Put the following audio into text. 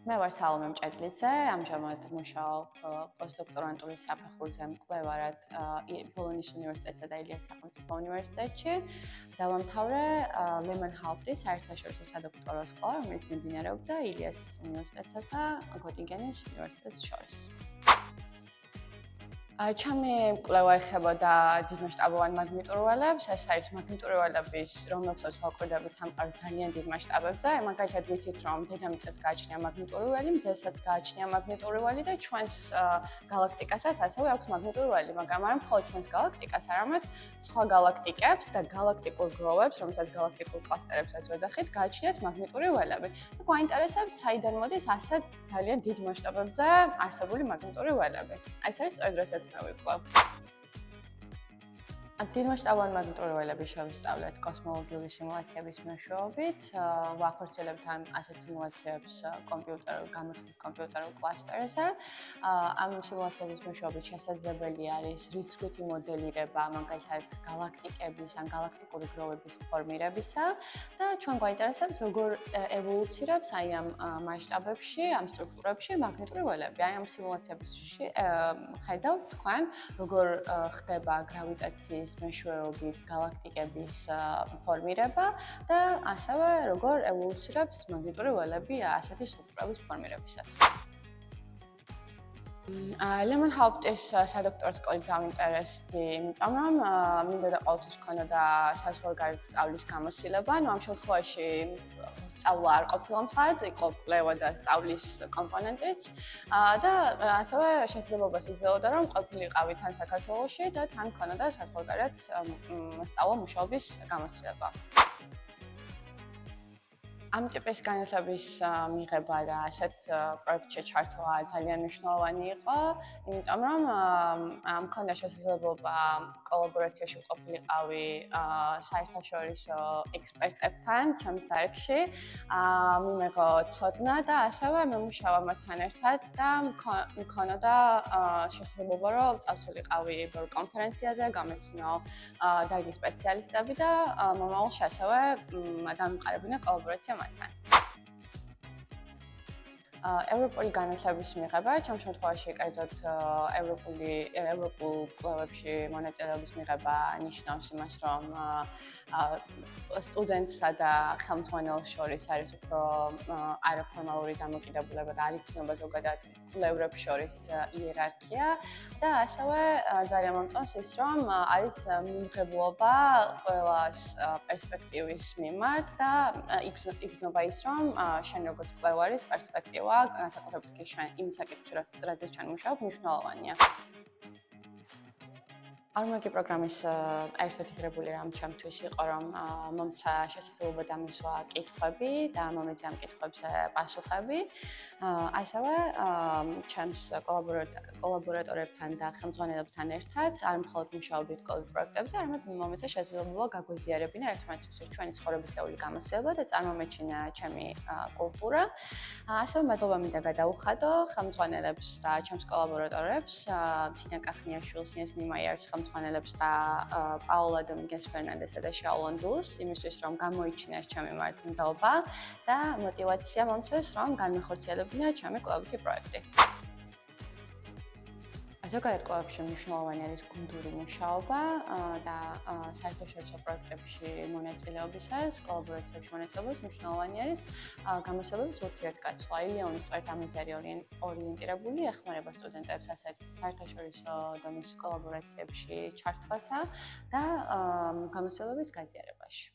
მე ვარ სალომე მჭედლიძე, ამჟამად მუშაობ პოსტდოქტორანტურის საფეხურზე მკვლევარად ბოლონის უნივერსიტეტსა და ილიას სახელმწიფო უნივერსიტეტში. დავამთავრე ლემან ჰაუფტის საერთაშორისო სადოქტორო სკოლა, რომელიც მიმდინარეობდა ილიას უნივერსიტეტსა და გოტინგენის უნივერსიტეტს შორის. ჩემი კვლევა ეხებოდა დიდმასშტაბოვან მაგნიტურ ველებს. ეს არის მაგნიტური ველების, რომლებსაც ვაკვირდებით სამყაროს ძალიან დიდ მასშტაბებზე. მაგალითად ვიცით, რომ დედამიწას გააჩნია მაგნიტური ველი, მზესაც გააჩნია მაგნიტური ველი და ჩვენს გალაქტიკასაც ასევე აქვს მაგნიტური ველი, მაგრამ არა მხოლოდ ჩვენს გალაქტიკას, არამედ სხვა გალაქტიკებს და გალაქტიკურ გროვებს, რომელსაც გალაქტიკურ კლასტერებსაც ვეძახით, გააჩნიათ მაგნიტური ველები. და გვაინტერესებს, საიდან მოდის ასეთ ძალიან დიდ მასშტაბებზე არსებული მაგნიტური ველები. ეს არის სწორედ რასაც მე ვიკვლევ. დიდმასშტაბოვანი მაგნიტური ველები შევისწავლეთ კოსმოლოგიური სიმულაციების მეშვეობით. ვახორციელებთ ასეთ სიმულაციებს გამოთვლით კომპიუტერულ კლასტერზე. ამ სიმულაციების მეშვეობით შესაძლებელი არის რიცხვითი მოდელირება, მაგალითად გალაქტიკების ან გალაქტიკური გროვების ფორმირებისა და ჩვენ გვაინტერესებს, როგორ ევოლუცირებს ამ მასშტაბებში, ამ სტრუქტურებში მაგნიტური ველები. ამ სიმულაციების ხედავთ თქვენ, როგორ ხდება გრავიტაციის მეშვეობით გალაქტიკების ფორმირება და ასევე როგორ ევოლუცირებს მაგნიტური ველები ასეთი სტრუქტურების ფორმირებისას. ლემან ჰაუფტის სადოქტორო სკოლით დავინტერესდი, იმიტომ რომ მინდოდა ყოველთვის გქონოდა საზღვარგარეთ სწავლის გამოცდილება. ამ შემთხვევაში სწავლა არ ყოფილა მთლად, იყო კვლევა და სწავლის კომპონენტიც და ასევე შესაძლებლობას იძლეოდა, რომ ყოფილიყავი თან საქართველოში და თან გქონოდა საზღვარგარეთ სწავლა მუშაობის გამოცდილება. ამ ტიპის განათლების მიღება და ასეთ პროექტში ჩართვა ძალიან მნიშვნელოვანი იყო, იმიტომ რომ მქონდა შესაძლებლობა კოლაბორაციაში ყოფილიყავი საერთაშორისო ექსპერტებთან ჩემს დარგში, მიმეღო ცოდნა და ასევე მემუშავა მათთან ერთად და მქონოდა შესაძლებლობა, რომ წავსულიყავი ბევრ კონფერენციაზე, გამეცნო დარგის სპეციალისტები და მომავალში ასევე დამყარებინა კოლაბორაცია მათთან. ევროპული განათლების მიღება, ჩემ შემთხვევაში კერძოდ ევროპულ კვლევებში მონაწილეობის მიღება ნიშნავს იმას, რომ სტუდენტსა და ხელმძღვანელს შორის არის უფრო არაფორმალური დამოკიდებულება და არ იგრძნობა ზოგადად კვლევრებს შორის იერარქია და ასევე ძალიან მომწონს ის, რომ არის მიმღებლობა ყველას პერსპექტივის მიმართ და იგრძნობა ის, რომ შენ როგორც კვლევარის პერსპექტივა განსაკუთრებით კი იმ საკითხში, რაზეც ჩვენ მუშაობ, მნიშვნელოვანია. არმაგი პროგრამის ერთ-ერთი ღირებული რამ ჩემთვის იყო, რომ მომცა შესაძლებლობა დამისვა კითხვები და მომეწია ამ კითხვებზე პასუხები. ასევე ჩემს კოლაბორატორებთან და ხელმძღვანელებთან ერთად არ მხოლოდ მუშაობდით კოდით პროექტებზე, არამედ მომეწია შესაძლებლობა გაგვეზიარებინა ერთმანეთისთვის ჩვენი ცხოვრებისეული გამოცდილება და წარმომეჩინა ჩემი კულტურა. ასევე მადლობა მინდა გადაუხადო ხელმძღვანელებს და ჩემს კოლაბორატორებს, თინა კახნიაშვილს, იენსენი მაიერს ხელმძღვანელებს და პაულა დომინგეს ფერნანდესა და შაოლონ დუს, იმისთვის რომ გამოიჩინეს ჩემი მართლმადიდობა და мотиваცია მომწეს, რომ განმეხორციელებინა ჩემი კვლევითი პროექტი. ზოგადად კვლევებში მნიშვნელოვანი არის გუნდური მუშაობა და საერთაშორისო პროექტებში მონაწილეობისას, კოლაბორაციებში მონაწილეობას მნიშვნელოვანი არის გამოსავალების ურთიერთგაცვლა. ილიონი სწორედ ამაზე არის ორიენტირებული, ეხმარება სტუდენტებს ასეთ საერთაშორისო დონის კოლაბორაციებში ჩართვასა და გამოსავალების გაზიარებაში.